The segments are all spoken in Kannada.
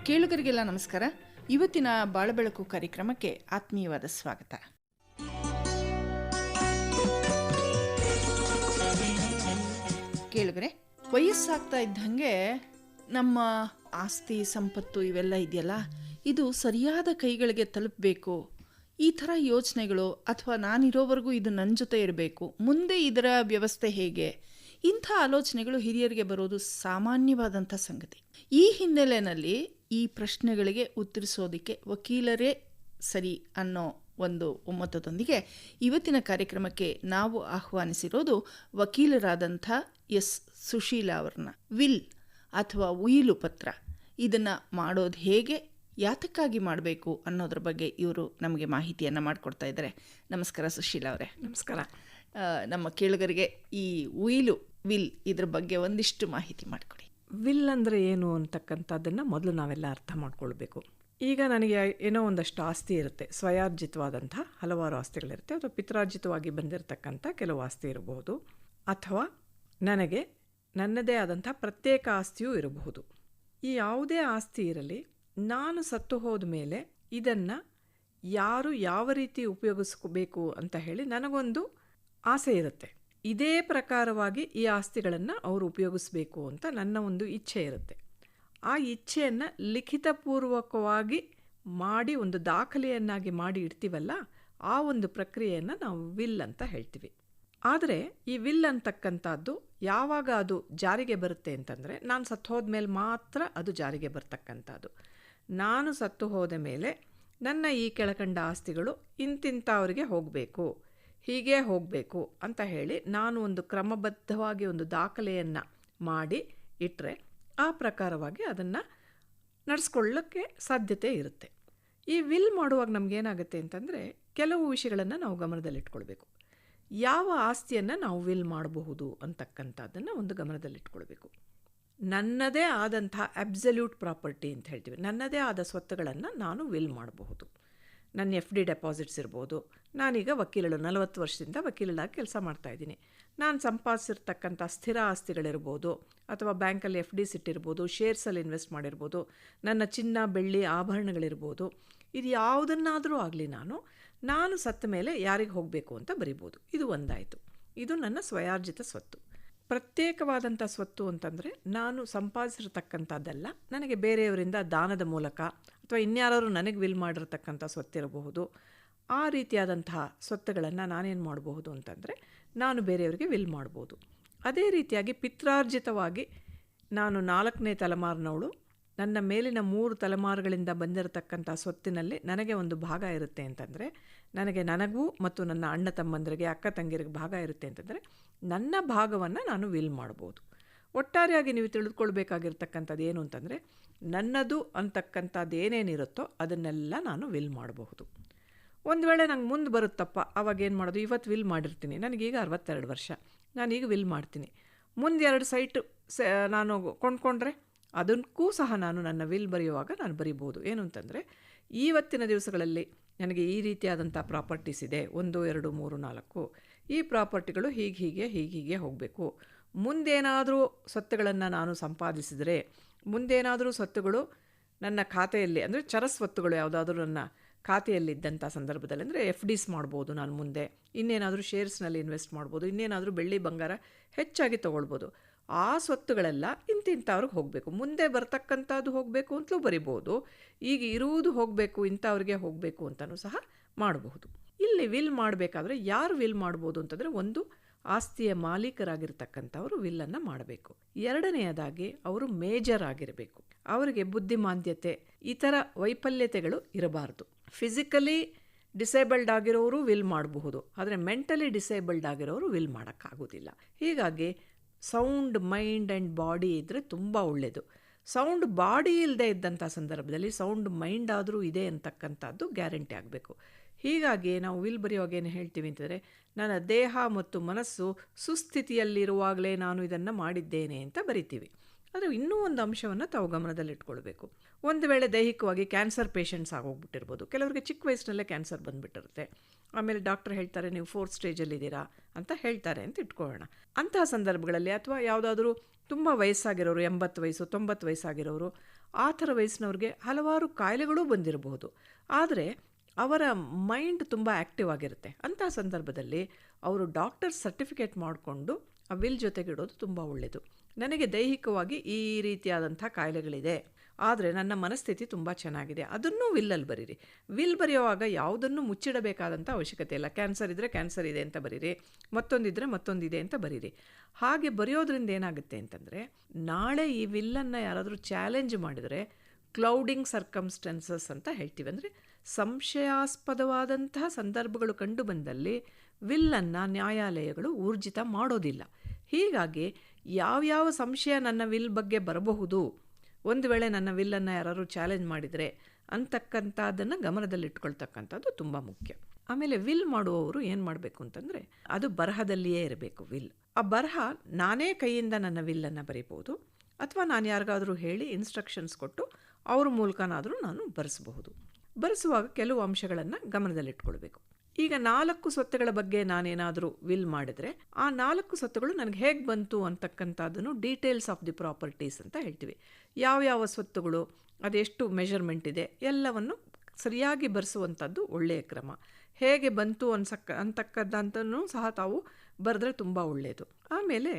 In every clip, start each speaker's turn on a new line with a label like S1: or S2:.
S1: ಕೇಳುಗರಿಗೆಲ್ಲ ನಮಸ್ಕಾರ. ಇವತ್ತಿನ ಬಾಳಬೆಳಕು ಕಾರ್ಯಕ್ರಮಕ್ಕೆ ಆತ್ಮೀಯವಾದ ಸ್ವಾಗತ. ಕೇಳುಗರೆ, ವಯಸ್ಸಾಗ್ತಾ ಇದ್ದಂಗೆ ನಮ್ಮ ಆಸ್ತಿ ಸಂಪತ್ತು ಇವೆಲ್ಲ ಇದೆಯಲ್ಲ, ಇದು ಸರಿಯಾದ ಕೈಗಳಿಗೆ ತಲುಪಬೇಕು, ಈ ಥರ ಯೋಚನೆಗಳು, ಅಥವಾ ನಾನಿರೋವರೆಗೂ ಇದು ನನ್ನ ಜೊತೆ ಇರಬೇಕು, ಮುಂದೆ ಇದರ ವ್ಯವಸ್ಥೆ ಹೇಗೆ, ಇಂಥ ಆಲೋಚನೆಗಳು ಹಿರಿಯರಿಗೆ ಬರೋದು ಸಾಮಾನ್ಯವಾದಂಥ ಸಂಗತಿ. ಈ ಹಿನ್ನೆಲೆಯಲ್ಲಿ ಈ ಪ್ರಶ್ನೆಗಳಿಗೆ ಉತ್ತರಿಸೋದಕ್ಕೆ ವಕೀಲರೇ ಸರಿ ಅನ್ನೋ ಒಂದು ಒಮ್ಮತದೊಂದಿಗೆ ಇವತ್ತಿನ ಕಾರ್ಯಕ್ರಮಕ್ಕೆ ನಾವು ಆಹ್ವಾನಿಸಿರೋದು ವಕೀಲರಾದಂಥ ಎಸ್ ಸುಶೀಲಾ ಅವ್ರನ್ನ. ವಿಲ್ ಅಥವಾ ಉಯಿಲು ಪತ್ರ ಇದನ್ನು ಮಾಡೋದು ಹೇಗೆ, ಯಾತಕ್ಕಾಗಿ ಮಾಡಬೇಕು ಅನ್ನೋದ್ರ ಬಗ್ಗೆ ಇವರು ನಮಗೆ ಮಾಹಿತಿಯನ್ನು ಮಾಡಿಕೊಡ್ತಾ ಇದ್ದಾರೆ. ನಮಸ್ಕಾರ ಸುಶೀಲಾ ಅವರೇ.
S2: ನಮಸ್ಕಾರ.
S1: ನಮ್ಮ ಕೇಳುಗರಿಗೆ ಈ ಉಯಿಲು ವಿಲ್ ಇದ್ರ ಬಗ್ಗೆ ಒಂದಿಷ್ಟು ಮಾಹಿತಿ ಮಾಡಿಕೊಡಿ.
S2: ವಿಲ್ ಅಂದರೆ ಏನು ಅಂತಕ್ಕಂಥದ್ದನ್ನು ಮೊದಲು ನಾವೆಲ್ಲ ಅರ್ಥ ಮಾಡ್ಕೊಳ್ಬೇಕು. ಈಗ ನನಗೆ ಏನೋ ಒಂದಷ್ಟು ಆಸ್ತಿ ಇರುತ್ತೆ, ಸ್ವಯಾರ್ಜಿತವಾದಂಥ ಹಲವಾರು ಆಸ್ತಿಗಳಿರುತ್ತೆ, ಅಥವಾ ಪಿತ್ರಾರ್ಜಿತವಾಗಿ ಬಂದಿರತಕ್ಕಂಥ ಕೆಲವು ಆಸ್ತಿ ಇರಬಹುದು, ಅಥವಾ ನನಗೆ ನನ್ನದೇ ಆದಂಥ ಪ್ರತ್ಯೇಕ ಆಸ್ತಿಯೂ ಇರಬಹುದು. ಈ ಯಾವುದೇ ಆಸ್ತಿ ಇರಲಿ, ನಾನು ಸತ್ತು ಹೋದ ಮೇಲೆ ಇದನ್ನು ಯಾರು ಯಾವ ರೀತಿ ಉಪಯೋಗಿಸ್ಕೋಬೇಕು ಅಂತ ಹೇಳಿ ನನಗೊಂದು ಆಸೆ ಇರುತ್ತೆ. ಇದೇ ಪ್ರಕಾರವಾಗಿ ಈ ಆಸ್ತಿಗಳನ್ನು ಅವರು ಉಪಯೋಗಿಸ್ಬೇಕು ಅಂತ ನನ್ನ ಒಂದು ಇಚ್ಛೆ ಇರುತ್ತೆ. ಆ ಇಚ್ಛೆಯನ್ನು ಲಿಖಿತಪೂರ್ವಕವಾಗಿ ಮಾಡಿ ಒಂದು ದಾಖಲೆಯನ್ನಾಗಿ ಮಾಡಿ ಇಡ್ತೀವಲ್ಲ, ಆ ಒಂದು ಪ್ರಕ್ರಿಯೆಯನ್ನು ನಾವು ವಿಲ್ ಅಂತ ಹೇಳ್ತೀವಿ. ಆದರೆ ಈ ವಿಲ್ ಅಂತಕ್ಕಂಥದ್ದು ಯಾವಾಗ ಅದು ಜಾರಿಗೆ ಬರುತ್ತೆ ಅಂತಂದರೆ, ನಾನು ಸತ್ತು ಹೋದ ಮೇಲೆ ಮಾತ್ರ ಅದು ಜಾರಿಗೆ ಬರ್ತಕ್ಕಂಥದ್ದು. ನಾನು ಸತ್ತು ಹೋದ ಮೇಲೆ ನನ್ನ ಈ ಕೆಳಕಂಡ ಆಸ್ತಿಗಳು ಇಂತಿಂಥವ್ರಿಗೆ ಹೋಗಬೇಕು, ಹೀಗೆ ಹೋಗಬೇಕು ಅಂತ ಹೇಳಿ ನಾನು ಒಂದು ಕ್ರಮಬದ್ಧವಾಗಿ ಒಂದು ದಾಖಲೆಯನ್ನು ಮಾಡಿ ಇಟ್ಟರೆ ಆ ಪ್ರಕಾರವಾಗಿ ಅದನ್ನು ನಡೆಸ್ಕೊಳ್ಳೋಕ್ಕೆ ಸಾಧ್ಯತೆ ಇರುತ್ತೆ. ಈ ವಿಲ್ ಮಾಡುವಾಗ ನಮಗೇನಾಗುತ್ತೆ ಅಂತಂದರೆ, ಕೆಲವು ವಿಷಯಗಳನ್ನು ನಾವು ಗಮನದಲ್ಲಿಟ್ಕೊಳ್ಬೇಕು. ಯಾವ ಆಸ್ತಿಯನ್ನು ನಾವು ವಿಲ್ ಮಾಡಬಹುದು ಅಂತಕ್ಕಂಥದ್ದನ್ನು ಒಂದು ಗಮನದಲ್ಲಿಟ್ಕೊಳ್ಬೇಕು. ನನ್ನದೇ ಆದಂಥ ಅಬ್ಸಲ್ಯೂಟ್ ಪ್ರಾಪರ್ಟಿ ಅಂತ ಹೇಳ್ತೀವಿ, ನನ್ನದೇ ಆದ ಸ್ವತ್ತುಗಳನ್ನು ನಾನು ವಿಲ್ ಮಾಡಬಹುದು. ನನ್ನ FD ಡೆಪಾಸಿಟ್ಸ್ ಇರ್ಬೋದು. ನಾನೀಗ ವಕೀಲಳು, 40 ವರ್ಷದಿಂದ ವಕೀಲಳಾಗಿ ಕೆಲಸ ಮಾಡ್ತಾಯಿದ್ದೀನಿ. ನಾನು ಸಂಪಾದಿಸಿರ್ತಕ್ಕಂಥ ಸ್ಥಿರ ಆಸ್ತಿಗಳಿರ್ಬೋದು, ಅಥವಾ ಬ್ಯಾಂಕಲ್ಲಿ FDs ಇಟ್ಟಿರ್ಬೋದು, ಶೇರ್ಸಲ್ಲಿ ಇನ್ವೆಸ್ಟ್ ಮಾಡಿರ್ಬೋದು, ನನ್ನ ಚಿನ್ನ ಬೆಳ್ಳಿ ಆಭರಣಗಳಿರ್ಬೋದು. ಇದು ಯಾವುದನ್ನಾದರೂ ಆಗಲಿ ನಾನು ಸತ್ತ ಮೇಲೆ ಯಾರಿಗೆ ಹೋಗಬೇಕು ಅಂತ ಬರಿಬೋದು. ಇದು ಒಂದಾಯಿತು. ಇದು ನನ್ನ ಸ್ವಯಾರ್ಜಿತ ಸ್ವತ್ತು. ಪ್ರತ್ಯೇಕವಾದಂಥ ಸ್ವತ್ತು ಅಂತಂದರೆ, ನಾನು ಸಂಪಾದಿಸಿರ್ತಕ್ಕಂಥದ್ದೆಲ್ಲ ನನಗೆ ಬೇರೆಯವರಿಂದ ದಾನದ ಮೂಲಕ ಅಥವಾ ಇನ್ಯಾರು ನನಗೆ ವಿಲ್ ಮಾಡಿರ್ತಕ್ಕಂಥ ಸ್ವತ್ತಿರಬಹುದು. ಆ ರೀತಿಯಾದಂತಹ ಸ್ವತ್ತುಗಳನ್ನು ನಾನೇನು ಮಾಡಬಹುದು ಅಂತಂದರೆ, ನಾನು ಬೇರೆಯವರಿಗೆ ವಿಲ್ ಮಾಡ್ಬೋದು. ಅದೇ ರೀತಿಯಾಗಿ ಪಿತ್ರಾರ್ಜಿತವಾಗಿ ನಾನು 4ನೇ ತಲೆಮಾರಿನವಳು, ನನ್ನ ಮೇಲಿನ 3 ತಲೆಮಾರುಗಳಿಂದ ಬಂದಿರತಕ್ಕಂಥ ಸ್ವತ್ತಿನಲ್ಲಿ ನನಗೆ ಒಂದು ಭಾಗ ಇರುತ್ತೆ ಅಂತಂದರೆ, ನನಗೂ ಮತ್ತು ನನ್ನ ಅಣ್ಣ ತಮ್ಮಂದರಿಗೆ ಅಕ್ಕ ತಂಗಿರಿಗೆ ಭಾಗ ಇರುತ್ತೆ ಅಂತಂದರೆ, ನನ್ನ ಭಾಗವನ್ನು ನಾನು ವಿಲ್ ಮಾಡ್ಬೋದು. ಒಟ್ಟಾರೆಯಾಗಿ ನೀವು ತಿಳಿದುಕೊಳ್ಬೇಕಾಗಿರ್ತಕ್ಕಂಥದ್ದು ಏನು ಅಂತಂದರೆ, ನನ್ನದು ಅಂತಕ್ಕಂಥದ್ದು ಏನೇನಿರುತ್ತೋ ಅದನ್ನೆಲ್ಲ ನಾನು ವಿಲ್ ಮಾಡಬಹುದು. ಒಂದು ವೇಳೆ ನಂಗೆ ಮುಂದೆ ಬರುತ್ತಪ್ಪ, ಅವಾಗೇನು ಮಾಡೋದು, ಇವತ್ತು ವಿಲ್ ಮಾಡಿರ್ತೀನಿ, ನನಗೀಗ 62 ವರ್ಷ, ನಾನೀಗ ವಿಲ್ ಮಾಡ್ತೀನಿ, ಮುಂದೆ 2 ಸೈಟು ನಾನು ಕೊಂಡ್ಕೊಂಡ್ರೆ ಅದಕ್ಕೂ ಸಹ ನಾನು ನನ್ನ ವಿಲ್ ಬರೆಯುವಾಗ ನಾನು ಬರಿಬೋದು. ಏನು ಅಂತಂದರೆ, ಇವತ್ತಿನ ದಿವಸಗಳಲ್ಲಿ ನನಗೆ ಈ ರೀತಿಯಾದಂಥ ಪ್ರಾಪರ್ಟೀಸ್ ಇದೆ, 1 2 3 4, ಈ ಪ್ರಾಪರ್ಟಿಗಳು ಹೀಗೆ ಹೋಗಬೇಕು. ಮುಂದೇನಾದರೂ ಸ್ವತ್ತುಗಳನ್ನು ನಾನು ಸಂಪಾದಿಸಿದರೆ, ಮುಂದೇನಾದರೂ ಸ್ವತ್ತುಗಳು ನನ್ನ ಖಾತೆಯಲ್ಲಿ, ಅಂದರೆ ಚರಸ್ವತ್ತುಗಳು ಯಾವುದಾದ್ರೂ ನನ್ನ ಖಾತೆಯಲ್ಲಿದ್ದಂಥ ಸಂದರ್ಭದಲ್ಲಿ, ಅಂದರೆ FDs ಮಾಡ್ಬೋದು, ನಾನು ಮುಂದೆ ಇನ್ನೇನಾದರೂ ಶೇರ್ಸ್ನಲ್ಲಿ ಇನ್ವೆಸ್ಟ್ ಮಾಡ್ಬೋದು, ಇನ್ನೇನಾದರೂ ಬೆಳ್ಳಿ ಬಂಗಾರ ಹೆಚ್ಚಾಗಿ ತೊಗೊಳ್ಬೋದು. ಆ ಸ್ವತ್ತುಗಳೆಲ್ಲ ಇಂಥವ್ರಿಗೆ ಹೋಗಬೇಕು, ಮುಂದೆ ಬರ್ತಕ್ಕಂಥದ್ದು ಹೋಗಬೇಕು ಅಂತಲೂ ಬರಿಬೋದು. ಈಗ ಇರುವುದು ಹೋಗಬೇಕು, ಇಂಥವ್ರಿಗೆ ಹೋಗಬೇಕು ಅಂತಲೂ ಸಹ ಮಾಡಬಹುದು. ಇಲ್ಲಿ ವಿಲ್ ಮಾಡಬೇಕಾದ್ರೆ ಯಾರು ವಿಲ್ ಮಾಡ್ಬೋದು ಅಂತಂದರೆ, ಒಂದು ಆಸ್ತಿಯ ಮಾಲೀಕರಾಗಿರ್ತಕ್ಕಂಥವರು ವಿಲ್ಲನ್ನು ಮಾಡಬೇಕು. ಎರಡನೆಯದಾಗಿ ಅವರು ಮೇಜರ್ ಆಗಿರಬೇಕು. ಅವರಿಗೆ ಬುದ್ಧಿಮಾಂದ್ಯತೆ, ಇತರ ವೈಫಲ್ಯತೆಗಳು ಇರಬಾರ್ದು. ಫಿಸಿಕಲಿ ಡಿಸೇಬಲ್ಡ್ ಆಗಿರೋರು ವಿಲ್ ಮಾಡಬಹುದು, ಆದರೆ ಮೆಂಟಲಿ ಡಿಸೇಬಲ್ಡ್ ಆಗಿರೋರು ವಿಲ್ ಮಾಡೋಕ್ಕಾಗೋದಿಲ್ಲ. ಹೀಗಾಗಿ ಸೌಂಡ್ ಮೈಂಡ್ ಆ್ಯಂಡ್ ಬಾಡಿ ಇದ್ದರೆ ತುಂಬ ಒಳ್ಳೆಯದು. ಸೌಂಡ್ ಬಾಡಿ ಇಲ್ಲದೆ ಇದ್ದಂಥ ಸಂದರ್ಭದಲ್ಲಿ ಸೌಂಡ್ ಮೈಂಡ್ ಆದರೂ ಇದೆ ಅಂತಕ್ಕಂಥದ್ದು ಗ್ಯಾರಂಟಿ ಆಗಬೇಕು. ಹೀಗಾಗಿ ನಾವು ವಿಲ್ ಬರೆಯುವಾಗ ಏನು ಹೇಳ್ತೀವಿ ಅಂತಂದರೆ, ನನ್ನ ದೇಹ ಮತ್ತು ಮನಸ್ಸು ಸುಸ್ಥಿತಿಯಲ್ಲಿರುವಾಗಲೇ ನಾನು ಇದನ್ನು ಮಾಡಿದ್ದೇನೆ ಅಂತ ಬರಿತೀವಿ. ಆದರೆ ಇನ್ನೂ ಒಂದು ಅಂಶವನ್ನು ತಾವು ಗಮನದಲ್ಲಿಟ್ಕೊಳ್ಬೇಕು. ಒಂದು ವೇಳೆ ದೈಹಿಕವಾಗಿ ಕ್ಯಾನ್ಸರ್ ಪೇಷಂಟ್ಸ್ ಆಗೋಗ್ಬಿಟ್ಟಿರ್ಬೋದು, ಕೆಲವರಿಗೆ ಚಿಕ್ಕ ವಯಸ್ಸಿನಲ್ಲೇ ಕ್ಯಾನ್ಸರ್ ಬಂದುಬಿಟ್ಟಿರುತ್ತೆ. ಆಮೇಲೆ ಡಾಕ್ಟರ್ ಹೇಳ್ತಾರೆ ನೀವು 4th ಸ್ಟೇಜಲ್ಲಿದ್ದೀರಾ ಅಂತ ಹೇಳ್ತಾರೆ ಅಂತ ಇಟ್ಕೊಳ್ಳೋಣ. ಅಂತಹ ಸಂದರ್ಭಗಳಲ್ಲಿ ಅಥವಾ ಯಾವುದಾದ್ರೂ ತುಂಬ ವಯಸ್ಸಾಗಿರೋರು, 80 ವಯಸ್ಸು 90 ವಯಸ್ಸಾಗಿರೋರು, ಆ ಥರ ವಯಸ್ಸಿನವ್ರಿಗೆ ಹಲವಾರು ಕಾಯಿಲೆಗಳೂ ಬಂದಿರಬಹುದು. ಆದರೆ ಅವರ ಮೈಂಡ್ ತುಂಬ ಆ್ಯಕ್ಟಿವ್ ಆಗಿರುತ್ತೆ. ಅಂತಹ ಸಂದರ್ಭದಲ್ಲಿ ಅವರು ಡಾಕ್ಟರ್ ಸರ್ಟಿಫಿಕೇಟ್ ಮಾಡಿಕೊಂಡು ಆ ವಿಲ್ ಜೊತೆಗಿಡೋದು ತುಂಬ ಒಳ್ಳೆಯದು. ನನಗೆ ದೈಹಿಕವಾಗಿ ಈ ರೀತಿಯಾದಂಥ ಕಾಯಿಲೆಗಳಿದೆ, ಆದರೆ ನನ್ನ ಮನಸ್ಥಿತಿ ತುಂಬ ಚೆನ್ನಾಗಿದೆ, ಅದನ್ನೂ ವಿಲ್ಲಲ್ಲಿ ಬರೀರಿ. ವಿಲ್ ಬರೆಯುವಾಗ ಯಾವುದನ್ನು ಮುಚ್ಚಿಡಬೇಕಾದಂಥ ಅವಶ್ಯಕತೆ ಇಲ್ಲ. ಕ್ಯಾನ್ಸರ್ ಇದ್ದರೆ ಕ್ಯಾನ್ಸರ್ ಇದೆ ಅಂತ ಬರೀರಿ, ಮತ್ತೊಂದಿದ್ದರೆ ಮತ್ತೊಂದಿದೆ ಅಂತ ಬರೀರಿ. ಹಾಗೆ ಬರೆಯೋದ್ರಿಂದ ಏನಾಗುತ್ತೆ ಅಂತಂದರೆ, ನಾಳೆ ಈ ವಿಲ್ಲನ್ನು ಯಾರಾದರೂ ಚಾಲೆಂಜ್ ಮಾಡಿದರೆ ಕ್ಲೌಡಿಂಗ್ ಸರ್ಕಮ್ಸ್ಟೆನ್ಸಸ್ ಅಂತ ಹೇಳ್ತೀವಿ. ಅಂದರೆ ಸಂಶಯಾಸ್ಪದವಾದಂತಹ ಸಂದರ್ಭಗಳು ಕಂಡು ಬಂದಲ್ಲಿ ವಿಲ್ಲನ್ನು ನ್ಯಾಯಾಲಯಗಳು ಊರ್ಜಿತ ಮಾಡೋದಿಲ್ಲ. ಹೀಗಾಗಿ ಯಾವ್ಯಾವ ಸಂಶಯ ನನ್ನ ವಿಲ್ ಬಗ್ಗೆ ಬರಬಹುದು, ಒಂದು ವೇಳೆ ನನ್ನ ವಿಲ್ಲನ್ನು ಯಾರಾದರೂ ಚಾಲೆಂಜ್ ಮಾಡಿದರೆ ಅಂತಕ್ಕಂಥದ್ದನ್ನು ಗಮನದಲ್ಲಿಟ್ಕೊಳ್ತಕ್ಕಂಥದ್ದು ತುಂಬ ಮುಖ್ಯ. ಆಮೇಲೆ ವಿಲ್ ಮಾಡುವವರು ಏನು ಮಾಡಬೇಕು ಅಂತಂದರೆ, ಅದು ಬರಹದಲ್ಲಿಯೇ ಇರಬೇಕು ವಿಲ್. ಆ ಬರಹ ನಾನೇ ಕೈಯಿಂದ ನನ್ನ ವಿಲ್ಲನ್ನು ಬರೀಬೋದು, ಅಥವಾ ನಾನು ಯಾರಿಗಾದರೂ ಹೇಳಿ ಇನ್ಸ್ಟ್ರಕ್ಷನ್ಸ್ ಕೊಟ್ಟು ಅವ್ರ ಮೂಲಕನಾದರೂ ನಾನು ಬರೆಸಬಹುದು. ಬರೆಸುವಾಗ ಕೆಲವು ಅಂಶಗಳನ್ನು ಗಮನದಲ್ಲಿಟ್ಕೊಳ್ಬೇಕು. ಈಗ 4 ಸ್ವತ್ತುಗಳ ಬಗ್ಗೆ ನಾನೇನಾದರೂ ವಿಲ್ ಮಾಡಿದರೆ ಆ 4 ಸ್ವತ್ತುಗಳು ನನಗೆ ಹೇಗೆ ಬಂತು ಅಂತಕ್ಕಂಥದ್ದನ್ನು ಡೀಟೇಲ್ಸ್ ಆಫ್ ದಿ ಪ್ರಾಪರ್ಟೀಸ್ ಅಂತ ಹೇಳ್ತೀವಿ. ಯಾವ್ಯಾವ ಸ್ವತ್ತುಗಳು, ಅದೆಷ್ಟು ಮೆಷರ್ಮೆಂಟ್ ಇದೆ, ಎಲ್ಲವನ್ನು ಸರಿಯಾಗಿ ಬರೆಸುವಂಥದ್ದು ಒಳ್ಳೆಯ ಕ್ರಮ. ಹೇಗೆ ಬಂತು ಅಂತಕ್ಕಂಥದ್ದನ್ನು ಸಹ ತಾವು ಬರೆದ್ರೆ ತುಂಬ ಒಳ್ಳೆಯದು. ಆಮೇಲೆ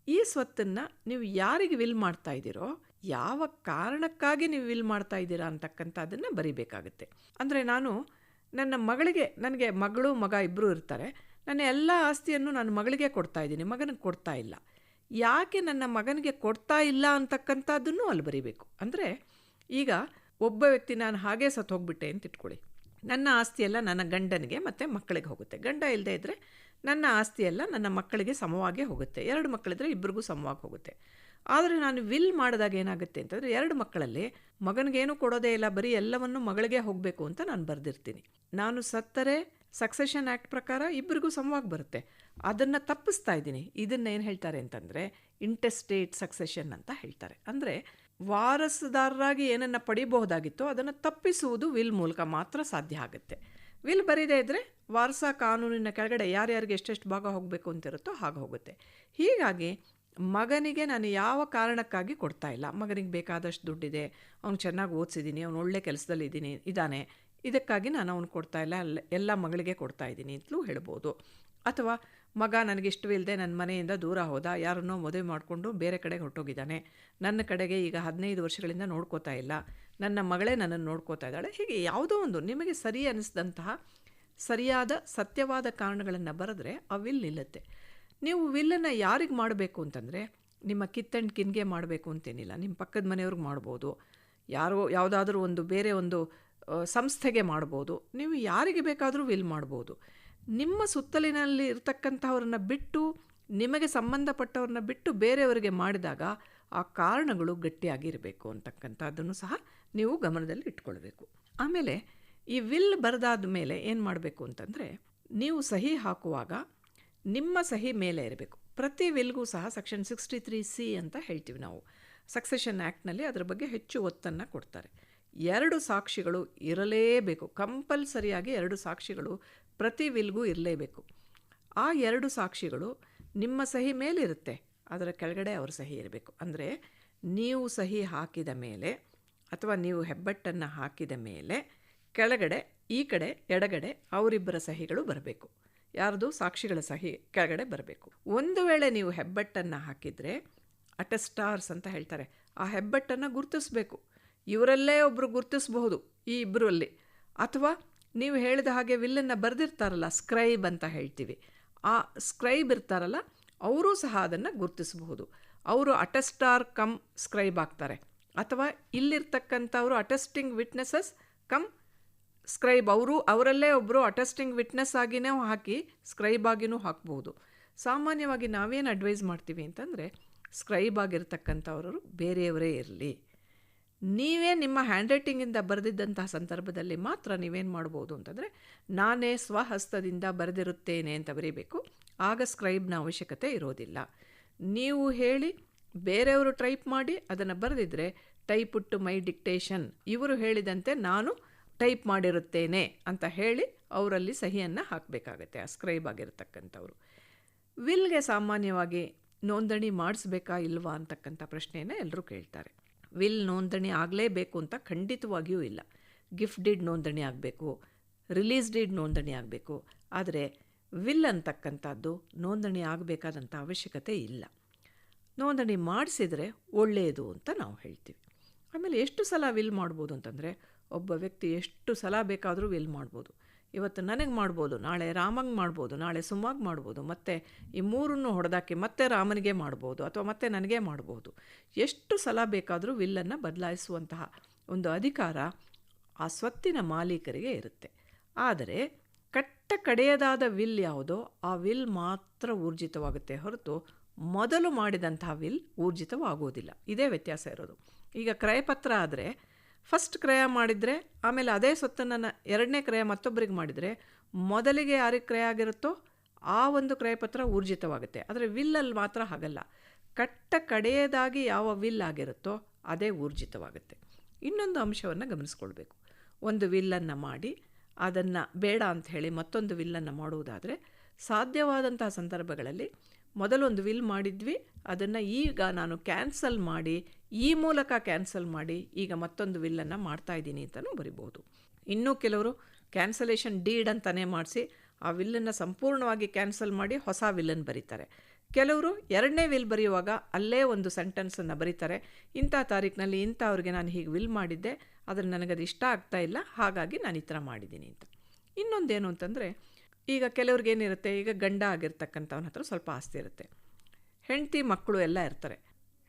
S2: ಈ ಸ್ವತ್ತನ್ನು ನೀವು ಯಾರಿಗೆ ವಿಲ್ ಮಾಡ್ತಾ ಇದ್ದೀರೋ, ಯಾವ ಕಾರಣಕ್ಕಾಗಿ ನೀವು ವಿಲ್ ಮಾಡ್ತಾ ಇದ್ದೀರಾ ಅಂತಕ್ಕಂಥದ್ದನ್ನು ಬರಿಬೇಕಾಗುತ್ತೆ. ಅಂದರೆ ನಾನು ನನ್ನ ಮಗಳಿಗೆ, ನನಗೆ ಮಗಳು ಮಗ ಇಬ್ಬರು ಇರ್ತಾರೆ, ನನ್ನ ಎಲ್ಲ ಆಸ್ತಿಯನ್ನು ನನ್ನ ಮಗಳಿಗೆ ಕೊಡ್ತಾ ಇದ್ದೀನಿ, ಮಗನಿಗೆ ಕೊಡ್ತಾ ಇಲ್ಲ. ಯಾಕೆ ನನ್ನ ಮಗನಿಗೆ ಕೊಡ್ತಾ ಇಲ್ಲ ಅಂತಕ್ಕಂಥದ್ದನ್ನು ಅಲ್ಲಿ ಬರಿಬೇಕು. ಅಂದರೆ ಈಗ ಒಬ್ಬ ವ್ಯಕ್ತಿ ನಾನು ಹಾಗೇ ಸತ್ತು ಹೋಗ್ಬಿಟ್ಟೆ ಅಂತ ಇಟ್ಕೊಳ್ಳಿ, ನನ್ನ ಆಸ್ತಿಯೆಲ್ಲ ನನ್ನ ಗಂಡನಿಗೆ ಮತ್ತು ಮಕ್ಕಳಿಗೆ ಹೋಗುತ್ತೆ. ಗಂಡ ಇಲ್ಲದೆ ಇದ್ದರೆ ನನ್ನ ಆಸ್ತಿಯೆಲ್ಲ ನನ್ನ ಮಕ್ಕಳಿಗೆ ಸಮವಾಗೇ ಹೋಗುತ್ತೆ. 2 ಮಕ್ಕಳಿದ್ರೆ ಇಬ್ಬರಿಗೂ ಸಮವಾಗಿ ಹೋಗುತ್ತೆ. ಆದರೆ ನಾನು ವಿಲ್ ಮಾಡಿದಾಗ ಏನಾಗುತ್ತೆ ಅಂತಂದರೆ, 2 ಮಕ್ಕಳಲ್ಲಿ ಮಗನಿಗೇನು ಕೊಡೋದೇ ಇಲ್ಲ, ಬರೀ ಎಲ್ಲವನ್ನು ಮಗಳಿಗೆ ಹೋಗಬೇಕು ಅಂತ ನಾನು ಬರೆದಿರ್ತೀನಿ. ನಾನು ಸತ್ತರೆ ಸಕ್ಸೆಷನ್ ಆ್ಯಕ್ಟ್ ಪ್ರಕಾರ ಇಬ್ಬರಿಗೂ ಸಮವಾಗಿ ಬರುತ್ತೆ. ಅದನ್ನು ತಪ್ಪಿಸ್ತಾ ಇದ್ದೀನಿ. ಇದನ್ನೇನು ಹೇಳ್ತಾರೆ ಅಂತಂದರೆ ಇಂಟೆಸ್ಟೇಟ್ ಸಕ್ಸೆಷನ್ ಅಂತ ಹೇಳ್ತಾರೆ. ಅಂದರೆ ವಾರಸುದಾರರಾಗಿ ಏನನ್ನು ಪಡಿಬಹುದಾಗಿತ್ತೋ ಅದನ್ನು ತಪ್ಪಿಸುವುದು ವಿಲ್ ಮೂಲಕ ಮಾತ್ರ ಸಾಧ್ಯ ಆಗುತ್ತೆ. ವಿಲ್ ಬರೀದೇ ಇದ್ದರೆ ವಾರಸ ಕಾನೂನಿನ ಕೆಳಗಡೆ ಯಾರ್ಯಾರಿಗೆ ಎಷ್ಟೆಷ್ಟು ಭಾಗ ಹೋಗಬೇಕು ಅಂತಿರುತ್ತೋ ಹಾಗೆ ಹೋಗುತ್ತೆ. ಹೀಗಾಗಿ ಮಗನಿಗೆ ನಾನು ಯಾವ ಕಾರಣಕ್ಕಾಗಿ ಕೊಡ್ತಾ ಇಲ್ಲ, ಮಗನಿಗೆ ಬೇಕಾದಷ್ಟು ದುಡ್ಡಿದೆ, ಅವ್ನು ಚೆನ್ನಾಗಿ ಓದಿಸಿದ್ದೀನಿ, ಅವ್ನು ಒಳ್ಳೆ ಕೆಲಸದಲ್ಲಿ ಇದ್ದಾನೆ, ಇದಕ್ಕಾಗಿ ನಾನು ಅವ್ನು ಕೊಡ್ತಾ ಇಲ್ಲ, ಎಲ್ಲ ಮಗಳಿಗೆ ಕೊಡ್ತಾ ಇದ್ದೀನಿ ಅಂತಲೂ ಹೇಳ್ಬೋದು. ಅಥವಾ ಮಗ ನನಗಿಷ್ಟವಿಲ್ಲದೆ ನನ್ನ ಮನೆಯಿಂದ ದೂರ ಹೋದ, ಯಾರನ್ನೋ ಮದುವೆ ಮಾಡಿಕೊಂಡು ಬೇರೆ ಕಡೆಗೆ ಹೊರಟೋಗಿದ್ದಾನೆ, ನನ್ನ ಕಡೆಗೆ ಈಗ 15 ವರ್ಷಗಳಿಂದ ನೋಡ್ಕೋತಾ ಇಲ್ಲ, ನನ್ನ ಮಗಳೇ ನನ್ನನ್ನು ನೋಡ್ಕೋತಾ ಇದ್ದಾಳೆ. ಹೀಗೆ ಯಾವುದೋ ಒಂದು ನಿಮಗೆ ಸರಿ ಅನ್ನಿಸಿದಂತಹ ಸರಿಯಾದ ಸತ್ಯವಾದ ಕಾರಣಗಳನ್ನು ಬರೆದ್ರೆ ಆ ವಿಲ್ ನಿಲ್ಲುತ್ತೆ. ನೀವು ವಿಲ್ಲನ್ನು ಯಾರಿಗೆ ಮಾಡಬೇಕು ಅಂತಂದರೆ, ನಿಮ್ಮ ಕಿತ್ ಆ್ಯಂಡ್ ಕಿನ್ಗೆ ಮಾಡಬೇಕು ಅಂತೇನಿಲ್ಲ, ನಿಮ್ಮ ಪಕ್ಕದ ಮನೆಯವ್ರಿಗೆ ಮಾಡ್ಬೋದು, ಯಾವುದಾದ್ರೂ ಬೇರೆ ಒಂದು ಸಂಸ್ಥೆಗೆ ಮಾಡ್ಬೋದು, ನೀವು ಯಾರಿಗೆ ಬೇಕಾದರೂ ವಿಲ್ ಮಾಡ್ಬೋದು. ನಿಮ್ಮ ಸುತ್ತಲಿನಲ್ಲಿ ಇರತಕ್ಕಂಥವ್ರನ್ನ ಬಿಟ್ಟು, ನಿಮಗೆ ಸಂಬಂಧಪಟ್ಟವ್ರನ್ನ ಬಿಟ್ಟು ಬೇರೆಯವರಿಗೆ ಮಾಡಿದಾಗ ಆ ಕಾರಣಗಳು ಗಟ್ಟಿಯಾಗಿರಬೇಕು ಅಂತಕ್ಕಂಥದ್ದನ್ನು ಸಹ ನೀವು ಗಮನದಲ್ಲಿ ಇಟ್ಕೊಳ್ಬೇಕು. ಆಮೇಲೆ ಈ ವಿಲ್ ಬರೆದಾದ ಮೇಲೆ ಏನು ಮಾಡಬೇಕು ಅಂತಂದರೆ, ನೀವು ಸಹಿ ಹಾಕುವಾಗ ನಿಮ್ಮ ಸಹಿ ಮೇಲೆ ಇರಬೇಕು. ಪ್ರತಿ ವಿಲ್ಗೂ ಸಹ ಸೆಕ್ಷನ್ 63C ಅಂತ ಹೇಳ್ತೀವಿ ನಾವು, ಸಕ್ಸೆಷನ್ ಆ್ಯಕ್ಟ್ನಲ್ಲಿ ಅದರ ಬಗ್ಗೆ ಹೆಚ್ಚು ಒತ್ತನ್ನು ಕೊಡ್ತಾರೆ. 2 ಸಾಕ್ಷಿಗಳು ಇರಲೇಬೇಕು, ಕಂಪಲ್ಸರಿಯಾಗಿ 2 ಸಾಕ್ಷಿಗಳು ಪ್ರತಿ ವಿಲ್ಗೂ ಇರಲೇಬೇಕು. ಆ 2 ಸಾಕ್ಷಿಗಳು ನಿಮ್ಮ ಸಹಿ ಮೇಲಿರುತ್ತೆ, ಅದರ ಕೆಳಗಡೆ ಅವ್ರ ಸಹಿ ಇರಬೇಕು. ಅಂದರೆ ನೀವು ಸಹಿ ಹಾಕಿದ ಮೇಲೆ ಅಥವಾ ನೀವು ಹೆಬ್ಬೆಟ್ಟನ್ನು ಹಾಕಿದ ಮೇಲೆ ಕೆಳಗಡೆ ಈ ಕಡೆ ಎಡಗಡೆ ಅವರಿಬ್ಬರ ಸಹಿಗಳು ಬರಬೇಕು. ಯಾರ್ದು ಸಾಕ್ಷಿಗಳ ಸಹಿ ಕೆಳಗಡೆ ಬರಬೇಕು. ಒಂದು ವೇಳೆ ನೀವು ಹೆಬ್ಬೆಟ್ಟನ್ನು ಹಾಕಿದರೆ ಅಟೆಸ್ಟಾರ್ಸ್ ಅಂತ ಹೇಳ್ತಾರೆ, ಆ ಹೆಬ್ಬೆಟ್ಟನ್ನು ಗುರುತಿಸಬೇಕು. ಇವರಲ್ಲೇ ಒಬ್ಬರು ಗುರುತಿಸಬಹುದು ಈ ಇಬ್ಬರಲ್ಲಿ. ಅಥವಾ ನೀವು ಹೇಳಿದ ಹಾಗೆ ವಿಲ್ಲನ್ನು ಬರೆದಿರ್ತಾರಲ್ಲ, ಸ್ಕ್ರೈಬ್ ಅಂತ ಹೇಳ್ತೀವಿ, ಆ ಸ್ಕ್ರೈಬ್ ಇರ್ತಾರಲ್ಲ ಅವರೂ ಸಹ ಅದನ್ನು ಗುರುತಿಸಬಹುದು. ಅವರು ಅಟೆಸ್ಟಾರ್ ಕಮ್ ಸ್ಕ್ರೈಬ್ ಆಗ್ತಾರೆ. ಅಥವಾ ಇಲ್ಲಿರ್ತಕ್ಕಂಥವರು ಅಟೆಸ್ಟಿಂಗ್ ವಿಟ್ನೆಸಸ್ ಕಮ್ ಸ್ಕ್ರೈಬ್, ಅವರಲ್ಲೇ ಒಬ್ಬರು ಅಟೆಸ್ಟಿಂಗ್ ವಿಟ್ನೆಸ್ ಆಗಿನೇ ಹಾಕಿ ಸ್ಕ್ರೈಬ್ ಆಗಿನೂ ಹಾಕ್ಬೋದು. ಸಾಮಾನ್ಯವಾಗಿ ನಾವೇನು ಅಡ್ವೈಸ್ ಮಾಡ್ತೀವಿ ಅಂತಂದರೆ, ಸ್ಕ್ರೈಬ್ ಆಗಿರ್ತಕ್ಕಂಥವರು ಬೇರೆಯವರೇ ಇರಲಿ. ನೀವೇ ನಿಮ್ಮ ಹ್ಯಾಂಡ್ ರೈಟಿಂಗಿಂದ ಬರೆದಿದ್ದಂತಹ ಸಂದರ್ಭದಲ್ಲಿ ಮಾತ್ರ ನೀವೇನು ಮಾಡ್ಬೋದು ಅಂತಂದರೆ, ನಾನೇ ಸ್ವಹಸ್ತದಿಂದ ಬರೆದಿರುತ್ತೇನೆ ಅಂತ ಬರೀಬೇಕು. ಆಗ ಸ್ಕ್ರೈಬ್ನ ಅವಶ್ಯಕತೆ ಇರೋದಿಲ್ಲ. ನೀವು ಹೇಳಿ ಬೇರೆಯವರು ಟೈಪ್ ಮಾಡಿ ಅದನ್ನು ಬರೆದಿದ್ರೆ, ಟೈಪ್ ಟು ಮೈ ಡಿಕ್ಟೇಷನ್, ಇವರು ಹೇಳಿದಂತೆ ನಾನು ಟೈಪ್ ಮಾಡಿರುತ್ತೇನೆ ಅಂತ ಹೇಳಿ ಅವರಲ್ಲಿ ಸಹಿಯನ್ನು ಹಾಕಬೇಕಾಗತ್ತೆ, ಆ ಸ್ಕ್ರೈಬ್ ಆಗಿರತಕ್ಕಂಥವ್ರು. ವಿಲ್ಗೆ ಸಾಮಾನ್ಯವಾಗಿ ನೋಂದಣಿ ಮಾಡಿಸ್ಬೇಕಾ ಇಲ್ವಾ ಅಂತಕ್ಕಂಥ ಪ್ರಶ್ನೆಯನ್ನು ಎಲ್ಲರೂ ಕೇಳ್ತಾರೆ. ವಿಲ್ ನೋಂದಣಿ ಆಗಲೇಬೇಕು ಅಂತ ಖಂಡಿತವಾಗಿಯೂ ಇಲ್ಲ. ಗಿಫ್ಟ್ ಡೀಡ್ ನೋಂದಣಿ ಆಗಬೇಕು, ರಿಲೀಸ್ ಡೀಡ್ ನೋಂದಣಿ ಆಗಬೇಕು. ಆದರೆ ವಿಲ್ ಅಂತಕ್ಕಂಥದ್ದು ನೋಂದಣಿ ಆಗಬೇಕಾದಂಥ ಅವಶ್ಯಕತೆ ಇಲ್ಲ. ನೋಂದಣಿ ಮಾಡಿಸಿದರೆ ಒಳ್ಳೆಯದು ಅಂತ ನಾವು ಹೇಳ್ತೀವಿ. ಆಮೇಲೆ ಎಷ್ಟು ಸಲ ವಿಲ್ ಮಾಡ್ಬೋದು ಅಂತಂದರೆ, ಒಬ್ಬ ವ್ಯಕ್ತಿ ಎಷ್ಟು ಸಲ ಬೇಕಾದರೂ ವಿಲ್ ಮಾಡ್ಬೋದು. ಇವತ್ತು ನನಗೆ ಮಾಡ್ಬೋದು, ನಾಳೆ ರಾಮಂಗೆ ಮಾಡ್ಬೋದು, ನಾಳೆ ಸುಮ್ಮಾಗಿ ಮಾಡ್ಬೋದು, ಮತ್ತು ಈ ಮೂರನ್ನು ಹೊಡೆದಾಕಿ ಮತ್ತೆ ರಾಮನಿಗೆ ಮಾಡ್ಬೋದು, ಅಥವಾ ಮತ್ತೆ ನನಗೆ ಮಾಡ್ಬೋದು. ಎಷ್ಟು ಸಲ ಬೇಕಾದರೂ ವಿಲ್ಲನ್ನು ಬದಲಾಯಿಸುವಂತಹ ಒಂದು ಅಧಿಕಾರ ಆ ಸ್ವತ್ತಿನ ಮಾಲೀಕರಿಗೆ ಇರುತ್ತೆ. ಆದರೆ ಕಡೆಯದಾದ ವಿಲ್ ಯಾವುದೋ ಆ ವಿಲ್ ಮಾತ್ರ ಊರ್ಜಿತವಾಗುತ್ತೆ ಹೊರತು ಮೊದಲು ಮಾಡಿದಂತಹ ವಿಲ್ ಊರ್ಜಿತವಾಗುವುದಿಲ್ಲ. ಇದೇ ವ್ಯತ್ಯಾಸ ಇರೋದು. ಈಗ ಕ್ರಯಪತ್ರ ಆದರೆ ಫಸ್ಟ್ ಕ್ರಯ ಮಾಡಿದರೆ ಆಮೇಲೆ ಅದೇ ಸೊತ್ತನ್ನು ಎರಡನೇ ಕ್ರಯ ಮತ್ತೊಬ್ಬರಿಗೆ ಮಾಡಿದರೆ ಮೊದಲಿಗೆ ಯಾರಿಗೆ ಕ್ರಯ ಆಗಿರುತ್ತೋ ಆ ಒಂದು ಕ್ರಯಪತ್ರ ಊರ್ಜಿತವಾಗುತ್ತೆ. ಆದರೆ ವಿಲ್ಲಲ್ಲಿ ಮಾತ್ರ ಹಾಗಲ್ಲ. ಕಡೆಯದಾಗಿ ಯಾವ ವಿಲ್ ಆಗಿರುತ್ತೋ ಅದೇ ಊರ್ಜಿತವಾಗುತ್ತೆ. ಇನ್ನೊಂದು ಅಂಶವನ್ನು ಗಮನಿಸ್ಕೊಳ್ಬೇಕು. ಒಂದು ವಿಲ್ಲನ್ನು ಮಾಡಿ ಅದನ್ನು ಬೇಡ ಅಂತ ಹೇಳಿ ಮತ್ತೊಂದು ವಿಲ್ಲನ್ನು ಮಾಡುವುದಾದರೆ ಸಾಧ್ಯವಾದಂತಹ ಸಂದರ್ಭಗಳಲ್ಲಿ ಮೊದಲೊಂದು ವಿಲ್ ಮಾಡಿದ್ವಿ, ಅದನ್ನು ಈಗ ನಾನು ಕ್ಯಾನ್ಸಲ್ ಮಾಡಿ ಈ ಮೂಲಕ ಕ್ಯಾನ್ಸಲ್ ಮಾಡಿ ಈಗ ಮತ್ತೊಂದು ವಿಲ್ಲನ್ನು ಮಾಡ್ತಾಯಿದ್ದೀನಿ ಅಂತಲೂ ಬರಿಬೋದು. ಇನ್ನೂ ಕೆಲವರು ಕ್ಯಾನ್ಸಲೇಷನ್ ಡೀಡ್ ಅಂತಲೇ ಮಾಡಿಸಿ ಆ ವಿಲ್ಲನ್ನು ಸಂಪೂರ್ಣವಾಗಿ ಕ್ಯಾನ್ಸಲ್ ಮಾಡಿ ಹೊಸ ವಿಲ್ಲನ್ನು ಬರೀತಾರೆ. ಕೆಲವರು ಎರಡನೇ ವಿಲ್ ಬರೆಯುವಾಗ ಅಲ್ಲೇ ಒಂದು ಸೆಂಟೆನ್ಸನ್ನು ಬರೀತಾರೆ, ಇಂಥ ತಾರೀಕಿನಲ್ಲಿ ಇಂಥವ್ರಿಗೆ ನಾನು ಹೀಗೆ ವಿಲ್ ಮಾಡಿದ್ದೆ, ಆದರೆ ನನಗದು ಇಷ್ಟ ಆಗ್ತಾ ಇಲ್ಲ, ಹಾಗಾಗಿ ನಾನು ಈ ಥರ ಮಾಡಿದ್ದೀನಿ ಅಂತ. ಇನ್ನೊಂದೇನು ಅಂತಂದರೆ, ಈಗ ಕೆಲವ್ರಿಗೇನಿರುತ್ತೆ, ಈಗ ಗಂಡ ಆಗಿರ್ತಕ್ಕಂಥವನ ಹತ್ರ ಸ್ವಲ್ಪ ಆಸ್ತಿ ಇರುತ್ತೆ, ಹೆಂಡತಿ ಮಕ್ಕಳು ಎಲ್ಲ ಇರ್ತಾರೆ.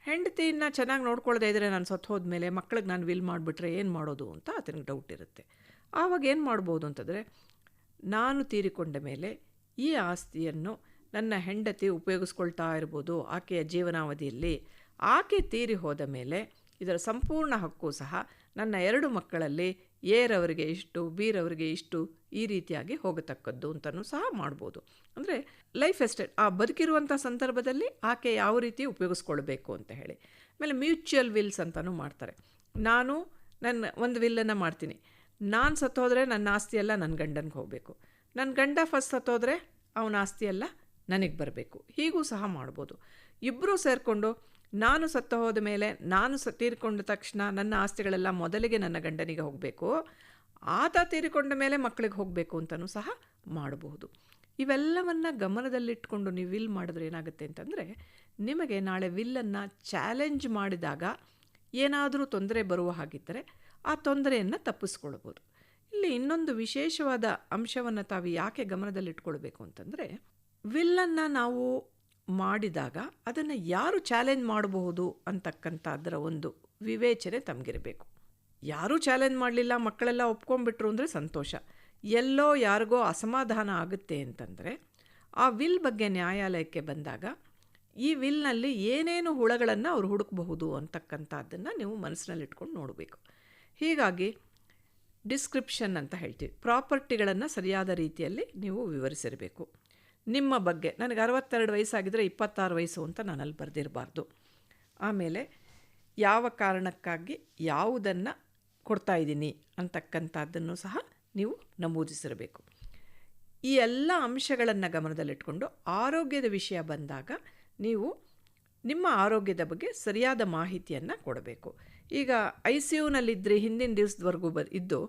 S2: ಹೆಂಡತಿನ ಚೆನ್ನಾಗಿ ನೋಡ್ಕೊಳ್ಳದೆ ಇದ್ದರೆ ನಾನು ಸತ್ತು ಹೋದ್ಮೇಲೆ ಮಕ್ಕಳಿಗೆ ನಾನು ವಿಲ್ ಮಾಡಿಬಿಟ್ರೆ ಏನು ಮಾಡೋದು ಅಂತ ಆತನಿಗೆ ಡೌಟ್ ಇರುತ್ತೆ. ಆವಾಗ ಏನು ಮಾಡ್ಬೋದು ಅಂತಂದರೆ, ನಾನು ತೀರಿಕೊಂಡ ಮೇಲೆ ಈ ಆಸ್ತಿಯನ್ನು ನನ್ನ ಹೆಂಡತಿ ಉಪಯೋಗಿಸ್ಕೊಳ್ತಾ ಇರ್ಬೋದು ಆಕೆಯ ಜೀವನಾವಧಿಯಲ್ಲಿ. ಆಕೆ ತೀರಿ ಹೋದ ಮೇಲೆ ಇದರ ಸಂಪೂರ್ಣ ಹಕ್ಕು ಸಹ ನನ್ನ 2 ಮಕ್ಕಳಲ್ಲಿ ಎರವರಿಗೆ ಇಷ್ಟು, ಬೀರವರಿಗೆ ಇಷ್ಟು, ಈ ರೀತಿಯಾಗಿ ಹೋಗತಕ್ಕದ್ದು ಅಂತಲೂ ಸಹ ಮಾಡ್ಬೋದು. ಅಂದರೆ ಲೈಫ್ ಎಸ್ಟೇಟ್ ಆ ಬದುಕಿರುವಂಥ ಸಂದರ್ಭದಲ್ಲಿ ಆಕೆ ಯಾವ ರೀತಿ ಉಪಯೋಗಿಸ್ಕೊಳ್ಬೇಕು ಅಂತ ಹೇಳಿ. ಆಮೇಲೆ ಮ್ಯೂಚುವಲ್ ವಿಲ್ಸ್ ಅಂತಲೂ ಮಾಡ್ತಾರೆ. ನಾನು ನನ್ನ ಒಂದು ವಿಲ್ಲನ್ನು ಮಾಡ್ತೀನಿ, ನಾನು ಸತ್ತೋದ್ರೆ ನನ್ನ ಆಸ್ತಿಯೆಲ್ಲ ನನ್ನ ಗಂಡನಿಗೆ ಹೋಗಬೇಕು, ನನ್ನ ಗಂಡ ಫಸ್ಟ್ ಸತ್ತೋದ್ರೆ ಅವನ ಆಸ್ತಿಯೆಲ್ಲ ನನಗೆ ಬರಬೇಕು, ಹೀಗೂ ಸಹ ಮಾಡ್ಬೋದು. ಇಬ್ಬರೂ ಸೇರಿಕೊಂಡು ನಾನು ಸತ್ತ ಹೋದ ಮೇಲೆ ನಾನು ತೀರಿಕೊಂಡ ತಕ್ಷಣ ನನ್ನ ಆಸ್ತಿಗಳೆಲ್ಲ ಮೊದಲಿಗೆ ನನ್ನ ಗಂಡನಿಗೆ ಹೋಗಬೇಕು, ಆತ ತೀರಿಕೊಂಡ ಮೇಲೆ ಮಕ್ಕಳಿಗೆ ಹೋಗಬೇಕು ಅಂತಲೂ ಸಹ ಮಾಡಬಹುದು. ಇವೆಲ್ಲವನ್ನು ಗಮನದಲ್ಲಿಟ್ಕೊಂಡು ನೀವು ವಿಲ್ ಮಾಡಿದ್ರೆ ಏನಾಗುತ್ತೆ ಅಂತಂದರೆ, ನಿಮಗೆ ನಾಳೆ ವಿಲ್ಲನ್ನು ಚಾಲೆಂಜ್ ಮಾಡಿದಾಗ ಏನಾದರೂ ತೊಂದರೆ ಬರುವ ಹಾಗಿದ್ದರೆ ಆ ತೊಂದರೆಯನ್ನು ತಪ್ಪಿಸ್ಕೊಳ್ಬೋದು. ಇಲ್ಲಿ ಇನ್ನೊಂದು ವಿಶೇಷವಾದ ಅಂಶವನ್ನು ತಾವು ಯಾಕೆ ಗಮನದಲ್ಲಿಟ್ಕೊಳ್ಬೇಕು ಅಂತಂದರೆ, ವಿಲ್ಲನ್ನು ನಾವು ಮಾಡಿದಾಗ ಅದನ್ನು ಯಾರು ಚಾಲೆಂಜ್ ಮಾಡಬಹುದು ಅಂತಕ್ಕಂಥ ಅದರ ಒಂದು ವಿವೇಚನೆ ತಮಗಿರಬೇಕು. ಯಾರೂ ಚಾಲೆಂಜ್ ಮಾಡಲಿಲ್ಲ, ಮಕ್ಕಳೆಲ್ಲ ಒಪ್ಕೊಂಡ್ಬಿಟ್ರು ಅಂದರೆ ಸಂತೋಷ. ಎಲ್ಲೋ ಯಾರಿಗೋ ಅಸಮಾಧಾನ ಆಗುತ್ತೆ ಅಂತಂದರೆ ಆ ವಿಲ್ ಬಗ್ಗೆ ನ್ಯಾಯಾಲಯಕ್ಕೆ ಬಂದಾಗ ಈ ವಿಲ್ನಲ್ಲಿ ಏನೇನು ಹುಳಗಳನ್ನು ಅವ್ರು ಹುಡುಕಬಹುದು ಅಂತಕ್ಕಂಥದ್ದನ್ನು ನೀವು ಮನಸ್ಸಿನಲ್ಲಿಟ್ಕೊಂಡು ನೋಡಬೇಕು. ಹೀಗಾಗಿ ಡಿಸ್ಕ್ರಿಪ್ಷನ್ ಅಂತ ಹೇಳ್ತೀವಿ, ಪ್ರಾಪರ್ಟಿಗಳನ್ನು ಸರಿಯಾದ ರೀತಿಯಲ್ಲಿ ನೀವು ವಿವರಿಸಿರಬೇಕು. ನಿಮ್ಮ ಬಗ್ಗೆ ನನಗೆ 62 ವಯಸ್ಸಾಗಿದ್ದರೆ 26 ವಯಸ್ಸು ಅಂತ ನಾನಲ್ಲಿ ಬರೆದಿರಬಾರ್ದು. ಆಮೇಲೆ ಯಾವ ಕಾರಣಕ್ಕಾಗಿ ಯಾವುದನ್ನು ಕೊಡ್ತಾಯಿದ್ದೀನಿ ಅಂತಕ್ಕಂಥದ್ದನ್ನು ಸಹ ನೀವು ನಮೂದಿಸಿರಬೇಕು. ಈ ಎಲ್ಲ ಅಂಶಗಳನ್ನು ಗಮನದಲ್ಲಿಟ್ಕೊಂಡು ಆರೋಗ್ಯದ ವಿಷಯ ಬಂದಾಗ ನೀವು ನಿಮ್ಮ ಆರೋಗ್ಯದ ಬಗ್ಗೆ ಸರಿಯಾದ ಮಾಹಿತಿಯನ್ನು ಕೊಡಬೇಕು. ಈಗ ICUನಲ್ಲಿದ್ದರೆ ಹಿಂದಿನ ದಿವಸದವರೆಗೂ ಇದ್ದು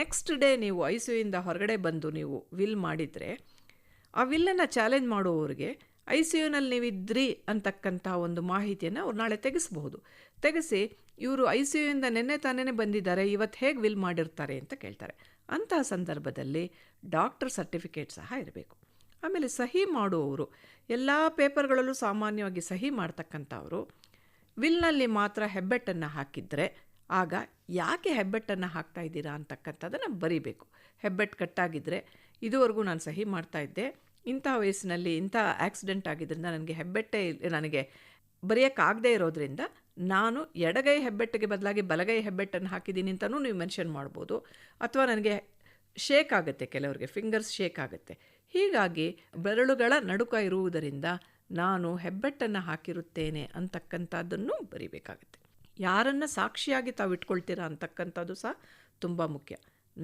S2: ನೆಕ್ಸ್ಟ್ ಡೇ ನೀವು ICUಯಿಂದ ಹೊರಗಡೆ ಬಂದು ನೀವು ವಿಲ್ ಮಾಡಿದರೆ ಆ ವಿಲ್ಲನ್ನು ಚಾಲೆಂಜ್ ಮಾಡುವವರಿಗೆ ICUನಲ್ಲಿ ನೀವಿದ್ರಿ ಅಂತಕ್ಕಂಥ ಒಂದು ಮಾಹಿತಿಯನ್ನು ಅವ್ರು ನಾಳೆ ತೆಗೆಸಬಹುದು. ತೆಗೆಸಿ ಇವರು ICUಯಿಂದ ನೆನ್ನೆ ತಾನೇ ಬಂದಿದ್ದಾರೆ, ಇವತ್ತು ಹೇಗೆ ವಿಲ್ ಮಾಡಿರ್ತಾರೆ ಅಂತ ಕೇಳ್ತಾರೆ. ಅಂತಹ ಸಂದರ್ಭದಲ್ಲಿ ಡಾಕ್ಟರ್ ಸರ್ಟಿಫಿಕೇಟ್ ಸಹ ಇರಬೇಕು. ಆಮೇಲೆ ಸಹಿ ಮಾಡುವವರು ಎಲ್ಲ ಪೇಪರ್ಗಳಲ್ಲೂ ಸಾಮಾನ್ಯವಾಗಿ ಸಹಿ ಮಾಡ್ತಕ್ಕಂಥವರು ವಿಲ್ನಲ್ಲಿ ಮಾತ್ರ ಹೆಬ್ಬೆಟ್ಟನ್ನು ಹಾಕಿದರೆ ಆಗ ಯಾಕೆ ಹೆಬ್ಬೆಟ್ಟನ್ನು ಹಾಕ್ತಾ ಇದ್ದೀರಾ ಅಂತಕ್ಕಂಥದ್ದನ್ನು ಬರೀಬೇಕು. ಹೆಬ್ಬೆಟ್ಟು ಕಟ್ಟಾಗಿದ್ದರೆ ಇದುವರೆಗೂ ನಾನು ಸಹಿ ಮಾಡ್ತಾಯಿದ್ದೆ, ಇಂಥ ವಯಸ್ಸಿನಲ್ಲಿ ಇಂಥ ಆಕ್ಸಿಡೆಂಟ್ ಆಗಿದ್ದರಿಂದ ನನಗೆ ಹೆಬ್ಬೆಟ್ಟೆ ನನಗೆ ಬರೆಯೋಕ್ಕಾಗದೇ ಇರೋದ್ರಿಂದ ನಾನು ಎಡಗೈ ಹೆಬ್ಬೆಟ್ಟಿಗೆ ಬದಲಾಗಿ ಬಲಗೈ ಹೆಬ್ಬೆಟ್ಟನ್ನು ಹಾಕಿದ್ದೀನಿ ಅಂತಲೂ ನೀವು ಮೆನ್ಷನ್ ಮಾಡ್ಬೋದು. ಅಥವಾ ನನಗೆ ಶೇಕ್ ಆಗುತ್ತೆ, ಕೆಲವರಿಗೆ ಫಿಂಗರ್ಸ್ ಶೇಕ್ ಆಗುತ್ತೆ, ಹೀಗಾಗಿ ಬೆರಳುಗಳ ನಡುಕ ಇರುವುದರಿಂದ ನಾನು ಹೆಬ್ಬೆಟ್ಟನ್ನು ಹಾಕಿರುತ್ತೇನೆ ಅಂತಕ್ಕಂಥದ್ದನ್ನು ಬರಿಬೇಕಾಗುತ್ತೆ. ಯಾರನ್ನು ಸಾಕ್ಷಿಯಾಗಿ ತಾವು ಇಟ್ಕೊಳ್ತೀರಾ ಅಂತಕ್ಕಂಥದ್ದು ಸಹ ತುಂಬ ಮುಖ್ಯ.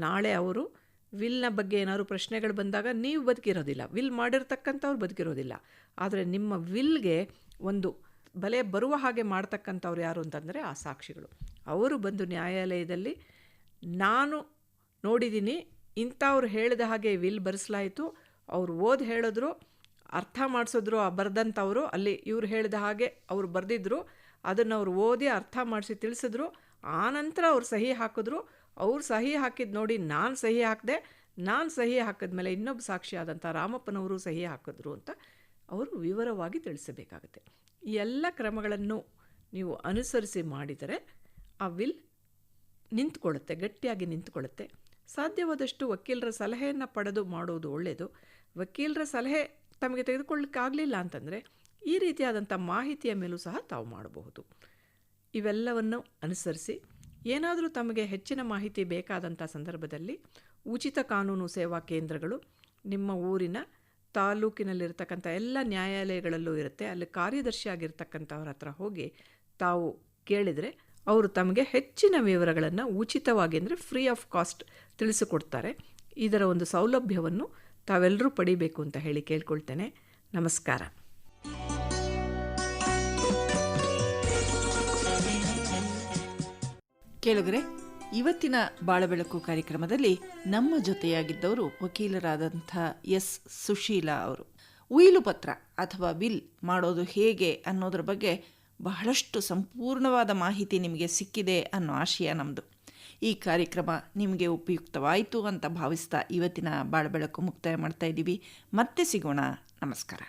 S2: ನಾಳೆ ಅವರು ವಿಲ್ನ ಬಗ್ಗೆ ಏನಾದ್ರು ಪ್ರಶ್ನೆಗಳು ಬಂದಾಗ ನೀವು ಬದುಕಿರೋದಿಲ್ಲ, ವಿಲ್ ಮಾಡಿರ್ತಕ್ಕಂಥವ್ರು ಬದುಕಿರೋದಿಲ್ಲ. ಆದರೆ ನಿಮ್ಮ ವಿಲ್ಗೆ ಒಂದು ಬಲೆ ಬರುವ ಹಾಗೆ ಮಾಡ್ತಕ್ಕಂಥವ್ರು ಯಾರು ಅಂತಂದರೆ ಆ ಸಾಕ್ಷಿಗಳು. ಅವರು ಬಂದು ನ್ಯಾಯಾಲಯದಲ್ಲಿ ನಾನು ನೋಡಿದ್ದೀನಿ, ಇಂಥವ್ರು ಹೇಳಿದ ಹಾಗೆ ವಿಲ್ ಬರೆಸಲಾಯಿತು, ಅವ್ರು ಹೇಳಿದ್ರು, ಅರ್ಥ ಮಾಡಿಸಿದ್ರು, ಬರೆದಂಥವರು ಅಲ್ಲಿ ಇವ್ರು ಹೇಳಿದ ಹಾಗೆ ಅವ್ರು ಬರೆದಿದ್ರು, ಅದನ್ನು ಅವ್ರು ಓದಿ ಅರ್ಥ ಮಾಡಿಸಿ ತಿಳಿಸಿದ್ರು, ಆನಂತರ ಅವ್ರು ಸಹಿ ಹಾಕಿದ್ರು, ಅವ್ರು ಸಹಿ ಹಾಕಿದ್ದು ನೋಡಿ ನಾನು ಸಹಿ ಹಾಕಿದೆ, ನಾನು ಸಹಿ ಹಾಕಿದ್ಮೇಲೆ ಇನ್ನೊಬ್ಬ ಸಾಕ್ಷಿಯಾದಂಥ ರಾಮಪ್ಪನವರು ಸಹಿ ಹಾಕಿದ್ರು ಅಂತ ಅವರು ವಿವರವಾಗಿ ತಿಳಿಸಬೇಕಾಗುತ್ತೆ. ಈ ಎಲ್ಲ ಕ್ರಮಗಳನ್ನು ನೀವು ಅನುಸರಿಸಿ ಮಾಡಿದರೆ ಆ ವಿಲ್ ನಿಂತ್ಕೊಳ್ಳುತ್ತೆ, ಗಟ್ಟಿಯಾಗಿ ನಿಂತ್ಕೊಳ್ಳುತ್ತೆ. ಸಾಧ್ಯವಾದಷ್ಟು ವಕೀಲರ ಸಲಹೆಯನ್ನು ಪಡೆದು ಮಾಡೋದು ಒಳ್ಳೆಯದು. ವಕೀಲರ ಸಲಹೆ ತಮಗೆ ತೆಗೆದುಕೊಳ್ಳಿಕ್ಕಾಗಲಿಲ್ಲ ಅಂತಂದರೆ ಈ ರೀತಿಯಾದಂಥ ಮಾಹಿತಿಯ ಮೇಲೂ ಸಹ ತಾವು ಮಾಡಬಹುದು. ಇವೆಲ್ಲವನ್ನು ಅನುಸರಿಸಿ ಏನಾದರೂ ತಮಗೆ ಹೆಚ್ಚಿನ ಮಾಹಿತಿ ಬೇಕಾದಂಥ ಸಂದರ್ಭದಲ್ಲಿ ಉಚಿತ ಕಾನೂನು ಸೇವಾ ಕೇಂದ್ರಗಳು ನಿಮ್ಮ ಊರಿನ ತಾಲೂಕಿನಲ್ಲಿರ್ತಕ್ಕಂಥ ಎಲ್ಲ ನ್ಯಾಯಾಲಯಗಳಲ್ಲೂ ಇರುತ್ತೆ. ಅಲ್ಲಿ ಕಾರ್ಯದರ್ಶಿಯಾಗಿರ್ತಕ್ಕಂಥವ್ರ ಹತ್ರ ಹೋಗಿ ತಾವು ಕೇಳಿದರೆ ಅವರು ತಮಗೆ ಹೆಚ್ಚಿನ ವಿವರಗಳನ್ನು ಉಚಿತವಾಗಿ ಅಂದರೆ ಫ್ರೀ ಆಫ್ ಕಾಸ್ಟ್ ತಿಳಿಸಿಕೊಡ್ತಾರೆ. ಇದರ ಒಂದು ಸೌಲಭ್ಯವನ್ನು ತಾವೆಲ್ಲರೂ ಪಡಿಬೇಕು ಅಂತ ಹೇಳಿ ಕೇಳ್ಕೊಳ್ತೇನೆ. ನಮಸ್ಕಾರ.
S1: ಕೇಳುಗರೆ, ಇವತ್ತಿನ ಬಾಳಬೆಳಕು ಕಾರ್ಯಕ್ರಮದಲ್ಲಿ ನಮ್ಮ ಜೊತೆಯಾಗಿದ್ದವರು ವಕೀಲರಾದಂಥ ಎಸ್ ಸುಶೀಲಾ ಅವರು. ಉಯಿಲು ಪತ್ರ ಅಥವಾ ವಿಲ್ ಮಾಡೋದು ಹೇಗೆ ಅನ್ನೋದ್ರ ಬಗ್ಗೆ ಬಹಳಷ್ಟು ಸಂಪೂರ್ಣವಾದ ಮಾಹಿತಿ ನಿಮಗೆ ಸಿಕ್ಕಿದೆ ಅನ್ನೋ ಆಶಯ ನಮ್ಮದು. ಈ ಕಾರ್ಯಕ್ರಮ ನಿಮಗೆ ಉಪಯುಕ್ತವಾಯಿತು ಅಂತ ಭಾವಿಸ್ತಾ ಇವತ್ತಿನ ಬಾಳಬೆಳಕು ಮುಕ್ತಾಯ ಮಾಡ್ತಾ ಇದ್ದೀವಿ. ಮತ್ತೆ ಸಿಗೋಣ. ನಮಸ್ಕಾರ.